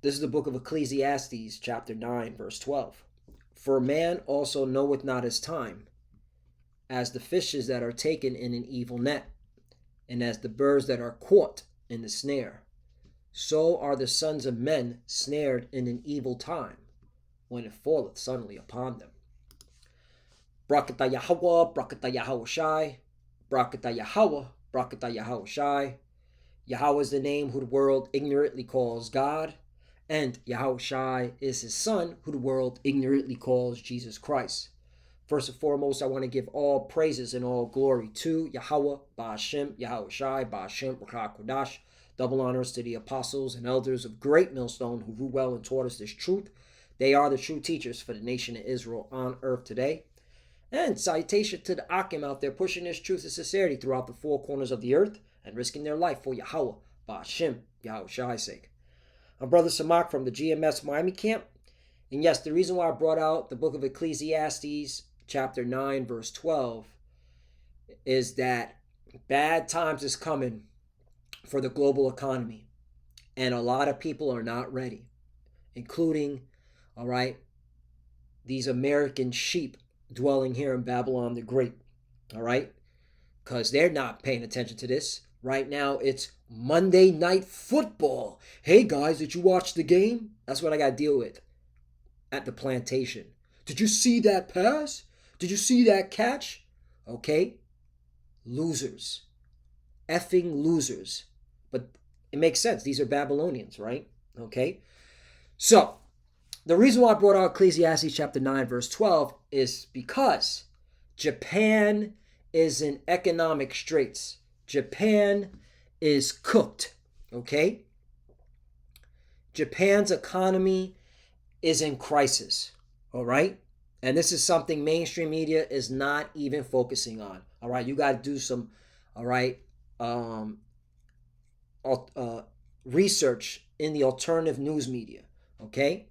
This is the book of Ecclesiastes, chapter 9, verse 12. For man also knoweth not his time, as the fishes that are taken in an evil net, and as the birds that are caught in the snare. So are the sons of men snared in an evil time, when it falleth suddenly upon them. Brakata Yahweh, Brakata Yahweh Shai, Brakata Yahweh, Brakata Yahweh Shai. Yahweh is the name who the world ignorantly calls God, and Yahweh Shai is his son, who the world ignorantly calls Jesus Christ. First and foremost, I want to give all praises and all glory to Yahweh, Ba'ashem, Yahweh Shai, Ba'ashem, Rakah Kodash. Double honors to the apostles and elders of Great Millstone who rule well and taught us this truth. They are the true teachers for the nation of Israel on earth today. And salutation to the Akim out there pushing this truth and sincerity throughout the four corners of the earth and risking their life for Yahweh, Ba'ashem, Yahweh Shai's sake. I'm Brother Samak from the GMS Miami camp. And yes, the reason why I brought out the book of Ecclesiastes, chapter 9, verse 12, is that bad times is coming for the global economy. And a lot of people are not ready, including, all right, these American sheep dwelling here in Babylon the Great, all right? Because they're not paying attention to this. Right now, it's Monday Night Football. Hey, guys, did you watch the game? That's what I got to deal with at the plantation. Did you see that pass? Did you see that catch? Okay? Losers. Effing losers. But it makes sense. These are Babylonians, right? Okay? So, the reason why I brought out Ecclesiastes chapter 9, verse 12 is because Japan is in economic straits. Japan is cooked, okay? Japan's economy is in crisis, all right? And this is something mainstream media is not even focusing on, all right? You got to do some, all right, research in the alternative news media, okay?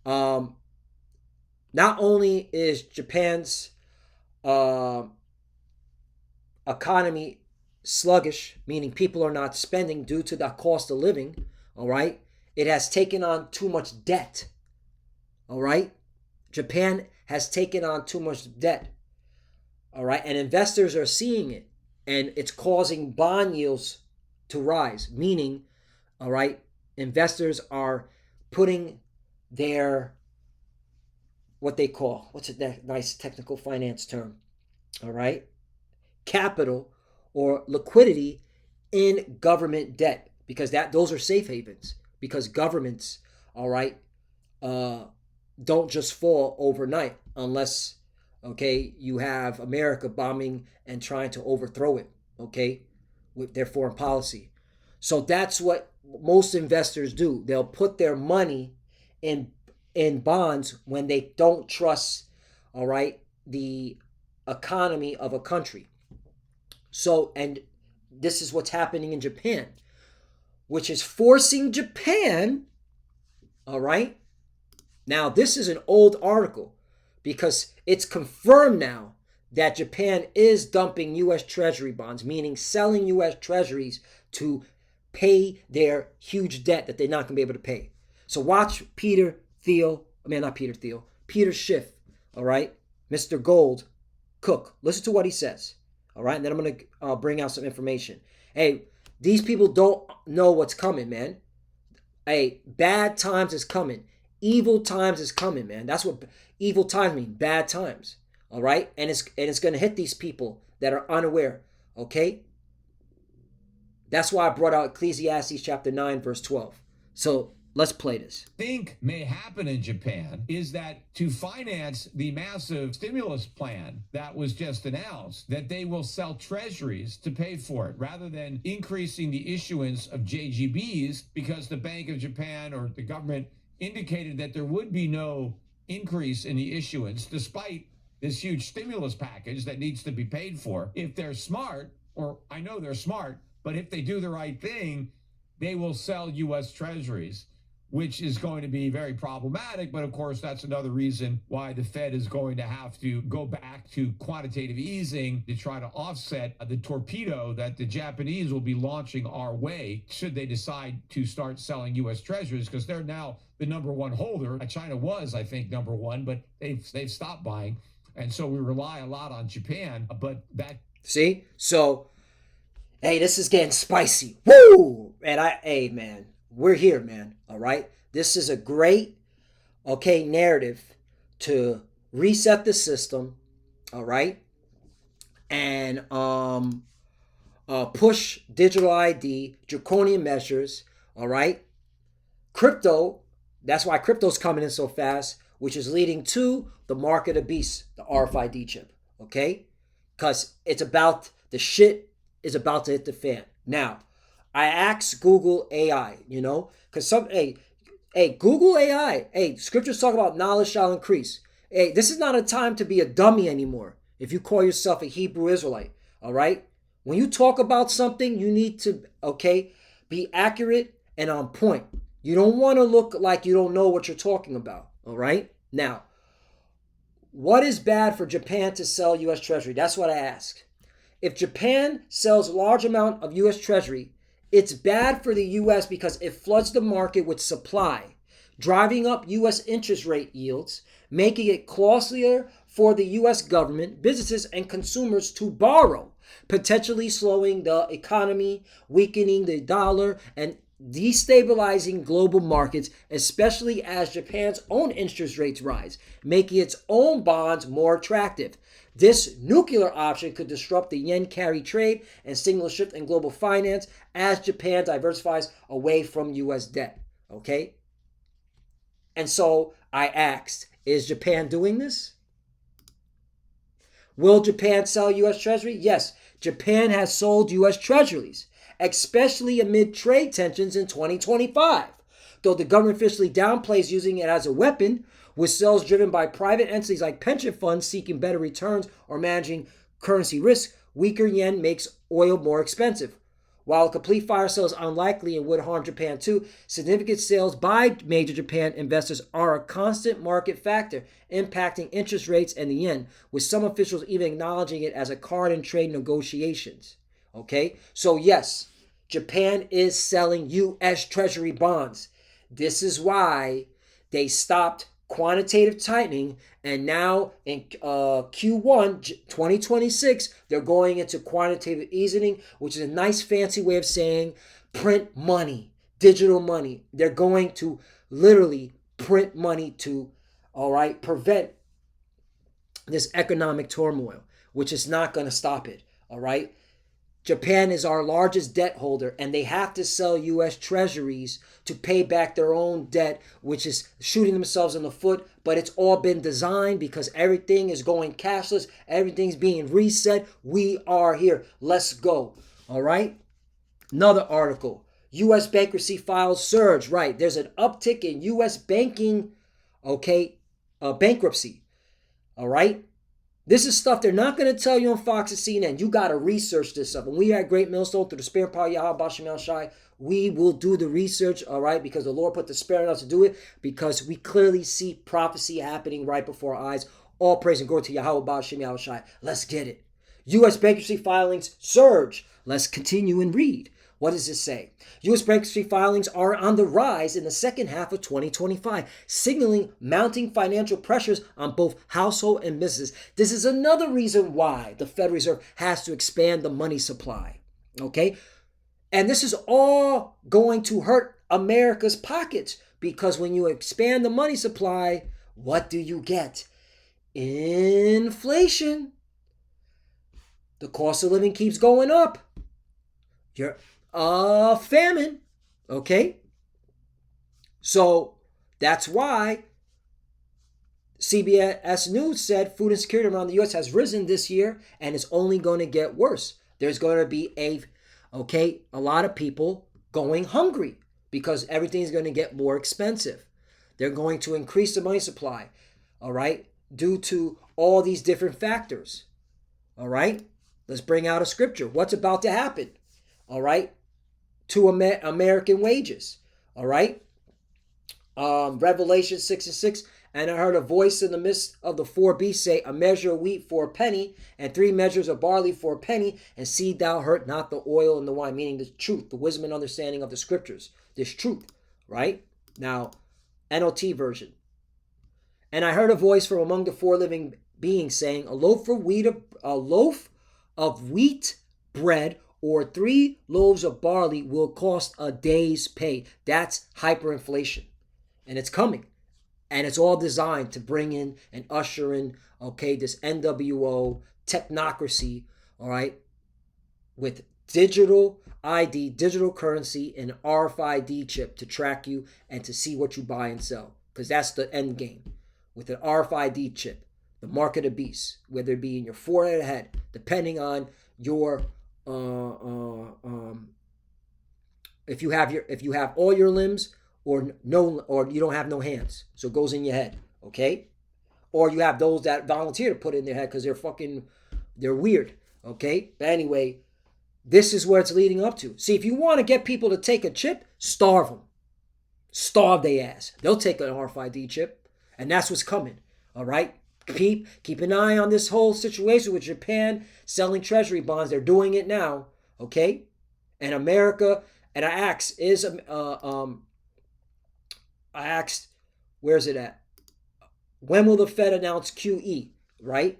Not only is Japan's economy sluggish, meaning people are not spending due to the cost of living, all right? It has taken on too much debt, all right? Japan has taken on too much debt, all right? And investors are seeing it, and it's causing bond yields to rise, meaning, all right, investors are putting their, what they call, what's a nice technical finance term, all right, capital or liquidity in government debt, because those are safe havens, because governments, all right, don't just fall overnight unless, okay, you have America bombing and trying to overthrow it, okay, with their foreign policy. So that's what most investors do. They'll put their money in bonds when they don't trust, all right, the economy of a country. So, and this is what's happening in Japan, which is forcing Japan, all right. Now, this is an old article because it's confirmed now that Japan is dumping U.S. Treasury bonds, meaning selling U.S. Treasuries to pay their huge debt that they're not going to be able to pay. So watch Peter Schiff, all right, Mr. Gold Cook. Listen to what he says, all right, and then I'm going to bring out some information. Hey, these people don't know what's coming, man. Hey, bad times is coming. Evil times is coming, man. That's what evil times mean, bad times, all right? And it's going to hit these people that are unaware, okay? That's why I brought out Ecclesiastes chapter 9, verse 12. So let's play this. Think may happen in Japan is that to finance the massive stimulus plan that was just announced, that they will sell treasuries to pay for it rather than increasing the issuance of JGBs, because the Bank of Japan or the government indicated that there would be no increase in the issuance despite this huge stimulus package that needs to be paid for. If they're smart, or I know they're smart, but if they do the right thing, they will sell U.S. treasuries, which is going to be very problematic. But of course, that's another reason why the Fed is going to have to go back to quantitative easing to try to offset the torpedo that the Japanese will be launching our way should they decide to start selling U.S. Treasuries, because they're now the number one holder. China was, I think, number one, but they've stopped buying. And so we rely a lot on Japan, but that... See? So, hey, this is getting spicy. Woo! And hey, man, we're here, man. All right? This is a great, narrative to reset the system. All right? And push digital ID, draconian measures. All right? Crypto, that's why crypto's coming in so fast, which is leading to the mark of the beast, the RFID chip. Okay? Because the shit is about to hit the fan. Now, I asked Google AI, because Google AI, scriptures talk about knowledge shall increase. Hey, this is not a time to be a dummy anymore if you call yourself a Hebrew Israelite, all right? When you talk about something, you need to, be accurate and on point. You don't want to look like you don't know what you're talking about, all right? Now, what is bad for Japan to sell U.S. Treasury? That's what I ask. If Japan sells a large amount of U.S. Treasury, it's bad for the U.S. because it floods the market with supply, driving up U.S. interest rate yields, making it costlier for the U.S. government, businesses, and consumers to borrow, potentially slowing the economy, weakening the dollar, and destabilizing global markets, especially as Japan's own interest rates rise, making its own bonds more attractive. This nuclear option could disrupt the yen carry trade and signal a shift in global finance as Japan diversifies away from U.S. debt. Okay? And so I asked, is Japan doing this? Will Japan sell U.S. Treasury? Yes, Japan has sold U.S. Treasuries, especially amid trade tensions in 2025. Though the government officially downplays using it as a weapon, with sales driven by private entities like pension funds seeking better returns or managing currency risk, weaker yen makes oil more expensive. While a complete fire sale is unlikely and would harm Japan too, significant sales by major Japan investors are a constant market factor, impacting interest rates and the yen, with some officials even acknowledging it as a card in trade negotiations. Okay, so yes, Japan is selling U.S. Treasury bonds. This is why they stopped quantitative tightening, and now in Q1 2026, they're going into quantitative easing, which is a nice fancy way of saying print money, digital money. They're going to literally print money to, prevent this economic turmoil, which is not going to stop it, all right? Japan is our largest debt holder, and they have to sell U.S. Treasuries to pay back their own debt, which is shooting themselves in the foot. But it's all been designed because everything is going cashless. Everything's being reset. We are here. Let's go. All right. Another article. U.S. bankruptcy files surge. Right. There's an uptick in U.S. banking, bankruptcy. All right. This is stuff they're not going to tell you on Fox and CNN. You got to research this stuff. And we at Great Millstone, through the Spirit of Power Yahweh Bashem El Shai, we will do the research, all right, because the Lord put the Spirit in us to do it, because we clearly see prophecy happening right before our eyes. All praise and glory to Yahweh Bashem El Shai. Let's get it. U.S. bankruptcy filings surge. Let's continue and read. What does it say? U.S. bankruptcy filings are on the rise in the second half of 2025, signaling mounting financial pressures on both household and businesses. This is another reason why the Federal Reserve has to expand the money supply. Okay? And this is all going to hurt America's pockets, because when you expand the money supply, what do you get? Inflation. The cost of living keeps going up. You're famine. Okay? So that's why CBS News said food insecurity around the U.S. has risen this year, and it's only going to get worse. There's going to be a lot of people going hungry because everything's going to get more expensive. They're going to increase the money supply, all right, due to all these different factors. All right? Let's bring out a scripture. What's about to happen? All right? To American wages. All right? Revelation 6:6. And I heard a voice in the midst of the four beasts say, a measure of wheat for a penny, and 3 measures of barley for a penny, and see thou hurt not the oil and the wine, meaning the truth, the wisdom and understanding of the scriptures. This truth, right? Now, NLT version. And I heard a voice from among the four living beings saying, a loaf of wheat bread or 3 loaves of barley will cost a day's pay. That's hyperinflation. And it's coming. And it's all designed to bring in and usher in, okay, this NWO technocracy, all right, with digital ID, digital currency, and RFID chip to track you and to see what you buy and sell. Because that's the end game. With an RFID chip, the mark of the beast, whether it be in your forehead or head, depending on your if you have all your limbs, or you don't have no hands, so it goes in your head, okay? Or you have those that volunteer to put it in their head because they're weird, okay? But anyway, this is where it's leading up to. See, if you want to get people to take a chip, starve them. Starve their ass. They'll take an RFID chip, and that's what's coming, all right? Keep an eye on this whole situation with Japan selling treasury bonds. They're doing it now, okay? And America, and I asked, where's it at? When will the Fed announce QE, right?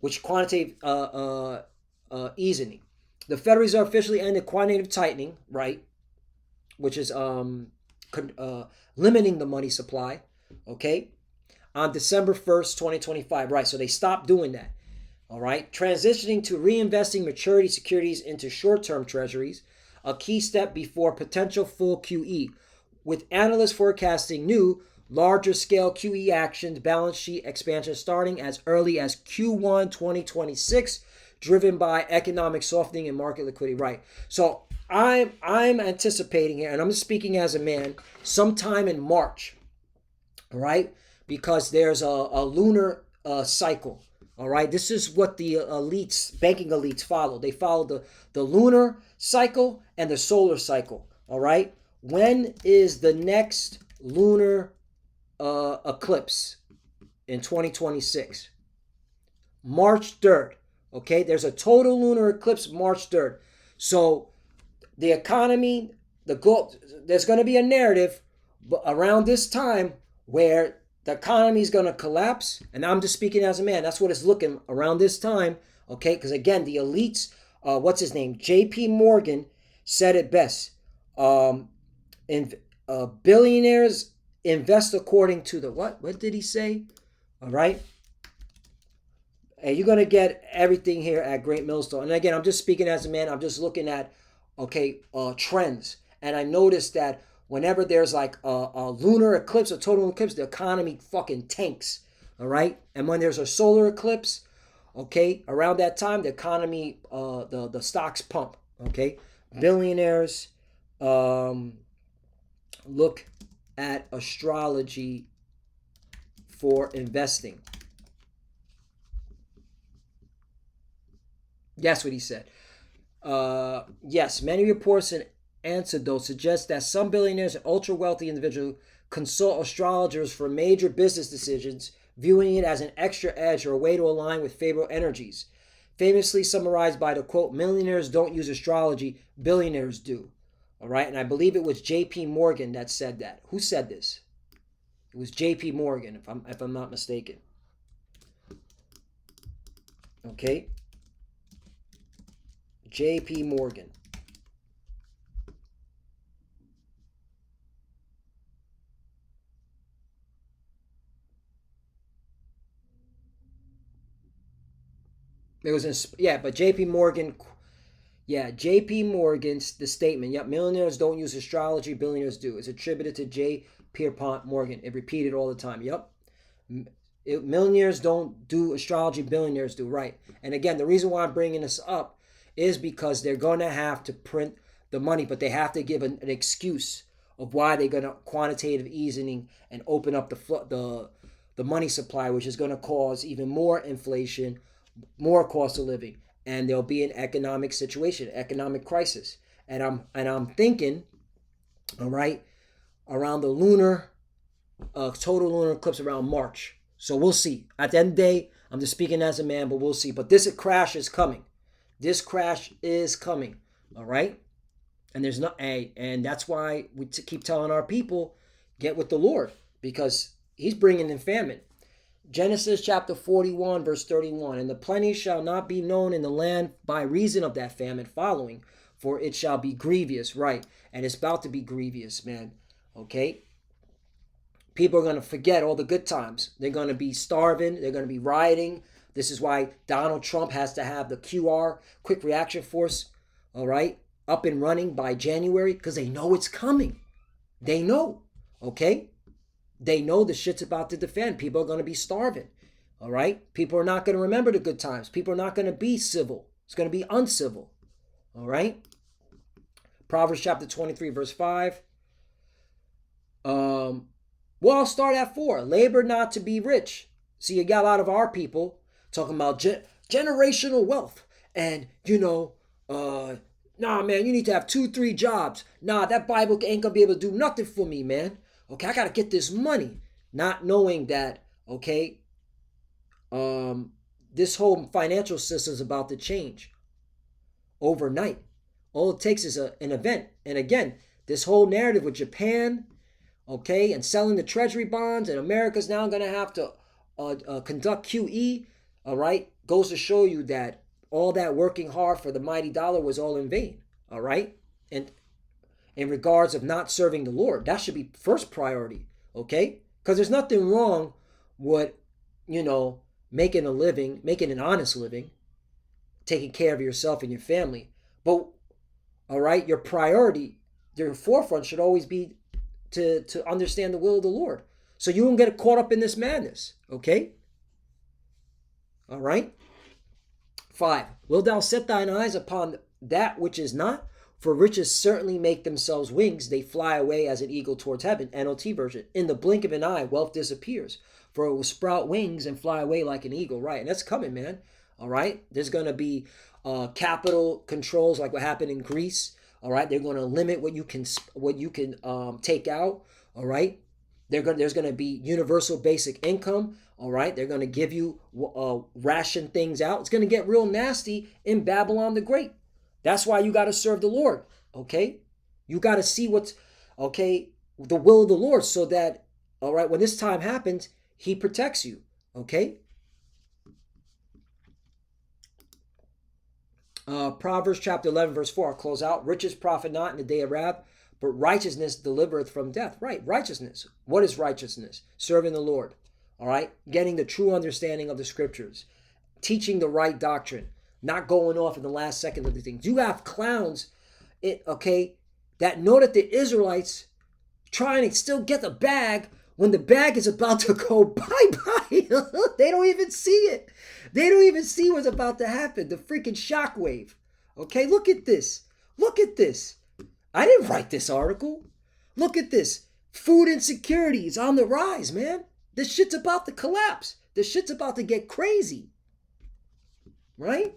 Which quantitative easing. The Federal Reserve officially ended quantitative tightening, right? Which is limiting the money supply, okay? On December 1st, 2025, right? So they stopped doing that, all right? Transitioning to reinvesting maturity securities into short-term treasuries, a key step before potential full QE, with analysts forecasting new, larger-scale QE actions, balance sheet expansion starting as early as Q1 2026, driven by economic softening and market liquidity. Right. So I'm anticipating here, and I'm speaking as a man, sometime in March, all right, because there's a lunar cycle. All right, this is what the banking elites follow. They follow the lunar cycle and the solar cycle. All right. When is the next lunar eclipse? In 2026. March 3rd. Okay, there's a total lunar eclipse March 3rd. So the economy, there's going to be a narrative around this time where the economy is going to collapse. And I'm just speaking as a man. That's what it's looking around this time. Okay, because again, the elites, what's his name? J.P. Morgan said it best. Billionaires invest according to the what? What did he say? All right. And you're going to get everything here at Great Millstone. And again, I'm just speaking as a man. I'm just looking at, trends. And I noticed that whenever there's like a lunar eclipse, a total eclipse, the economy fucking tanks. All right. And when there's a solar eclipse, okay, around that time, the economy, the stocks pump. Okay. Billionaires look at astrology for investing. That's what he said. Yes, many reports and answered though suggest that some billionaires and ultra wealthy individuals consult astrologers for major business decisions, viewing it as an extra edge or a way to align with favorable energies. Famously summarized by the quote, "Millionaires don't use astrology, billionaires do." All right, and I believe it was J.P. Morgan that said that. Who said this? It was J.P. Morgan, if I'm not mistaken. Okay. J.P. Morgan. It was but J.P. Morgan. Yeah, J.P. Morgan's the statement. Yep, millionaires don't use astrology, billionaires do. It's attributed to J. Pierpont Morgan. It repeated all the time. Yep. Millionaires don't do astrology, billionaires do. Right. And again, the reason why I'm bringing this up is because they're going to have to print the money, but they have to give an excuse of why they're going to quantitative easing and open up the money supply, which is going to cause even more inflation, more cost of living, and there'll be an economic situation, economic crisis. And I'm thinking, all right, around the lunar total lunar eclipse around March. So we'll see. At the end of the day, I'm just speaking as a man, but we'll see. But this crash is coming. This crash is coming. All right? And there's not and that's why we keep telling our people, get with the Lord, because he's bringing in famine. Genesis chapter 41, verse 31. And the plenty shall not be known in the land by reason of that famine following, for it shall be grievous, right? And it's about to be grievous, man. Okay? People are going to forget all the good times. They're going to be starving. They're going to be rioting. This is why Donald Trump has to have the QR, quick reaction force, all right, up and running by January, because they know it's coming. They know, okay? They know the shit's about to defend. People are going to be starving, all right? People are not going to remember the good times. People are not going to be civil. It's going to be uncivil, all right? Proverbs chapter 23, verse 5. Well, I'll start at 4. Labor not to be rich. See, you got a lot of our people talking about generational wealth. And, nah, man, you need to have 2-3 jobs. Nah, that Bible ain't going to be able to do nothing for me, man. Okay, I got to get this money. Not knowing that, okay, this whole financial system is about to change overnight. All it takes is an event. And again, this whole narrative with Japan, okay, and selling the Treasury bonds, and America's now going to have to conduct QE, all right, goes to show you that all that working hard for the mighty dollar was all in vain, all right? And in regards of not serving the Lord, that should be first priority, okay? Because there's nothing wrong with, making a living, making an honest living, taking care of yourself and your family. But, all right, your priority, your forefront should always be to understand the will of the Lord. So you won't get caught up in this madness, okay? All right? 5. Wilt thou set thine eyes upon that which is not? For riches certainly make themselves wings. They fly away as an eagle towards heaven. NLT version. In the blink of an eye, wealth disappears. For it will sprout wings and fly away like an eagle. Right, and that's coming, man. All right? There's going to be capital controls like what happened in Greece. All right? They're going to limit what you can take out. All right? There's going to be universal basic income. All right, they're going to give you ration things out. It's going to get real nasty in Babylon the Great. That's why you got to serve the Lord, okay? You got to see what's, okay, the will of the Lord, so that, all right, when this time happens, he protects you, okay? Proverbs chapter 11, verse 4, I'll close out. Riches profit not in the day of wrath, but righteousness delivereth from death. Right, righteousness. What is righteousness? Serving the Lord. All right, getting the true understanding of the scriptures, teaching the right doctrine, not going off in the last second of the things. You have clowns, that know that the Israelites trying to still get the bag when the bag is about to go bye-bye. They don't even see it. They don't even see what's about to happen. The freaking shockwave. Okay, look at this. Look at this. I didn't write this article. Look at this. Food insecurity is on the rise, man. This shit's about to collapse. This shit's about to get crazy. Right?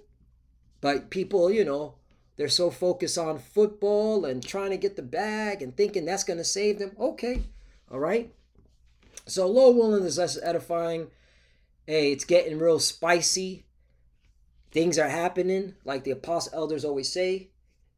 But people, they're so focused on football and trying to get the bag and thinking that's going to save them. Okay. All right. So Lord willing is less edifying. Hey, it's getting real spicy. Things are happening. Like the apostle elders always say,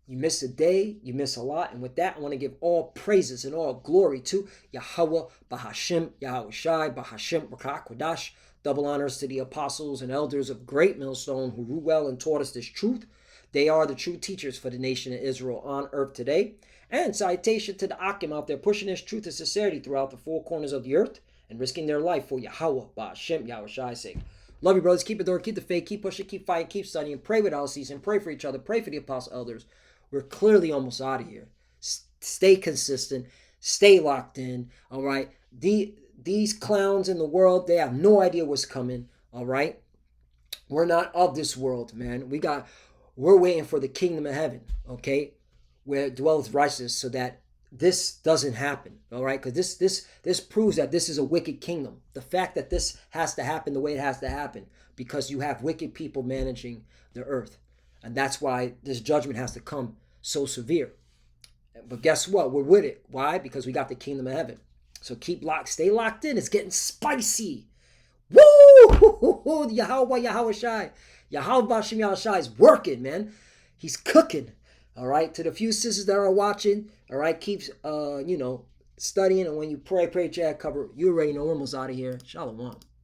you miss a day, you miss a lot. And with that, I want to give all praises and all glory to Yahweh, Bahashim, Yahweh Shai, Bahashim, Rakak, double honors to the apostles and elders of Great Millstone who rule well and taught us this truth. They are the true teachers for the nation of Israel on earth today. And citation to the Akim out there pushing this truth and sincerity throughout the four corners of the earth and risking their life for Yahweh, Bahashim, Yahweh Shai's sake. Love you, brothers. Keep it door, keep the faith, keep pushing, keep fighting, keep studying. Pray without ceasing. Pray for each other. Pray for the apostle elders. We're clearly almost out of here. Stay consistent. Stay locked in. All right. These clowns in the world, they have no idea what's coming. All right. We're not of this world, man. We're waiting for the kingdom of heaven. Okay. Where dwelleth righteousness, so that this doesn't happen. All right. Because this proves that this is a wicked kingdom. The fact that this has to happen the way it has to happen, because you have wicked people managing the earth. And that's why this judgment has to come so severe. But guess what? We're with it. Why? Because we got the kingdom of heaven. So stay locked in. It's getting spicy. Woo! Yahweh Shai. Yahweh Bashim Yahushai is working, man. He's cooking. All right. To the few sisters that are watching, all right, keep studying, and when you pray, Jack, cover. You already know we're almost out of here. Shalom.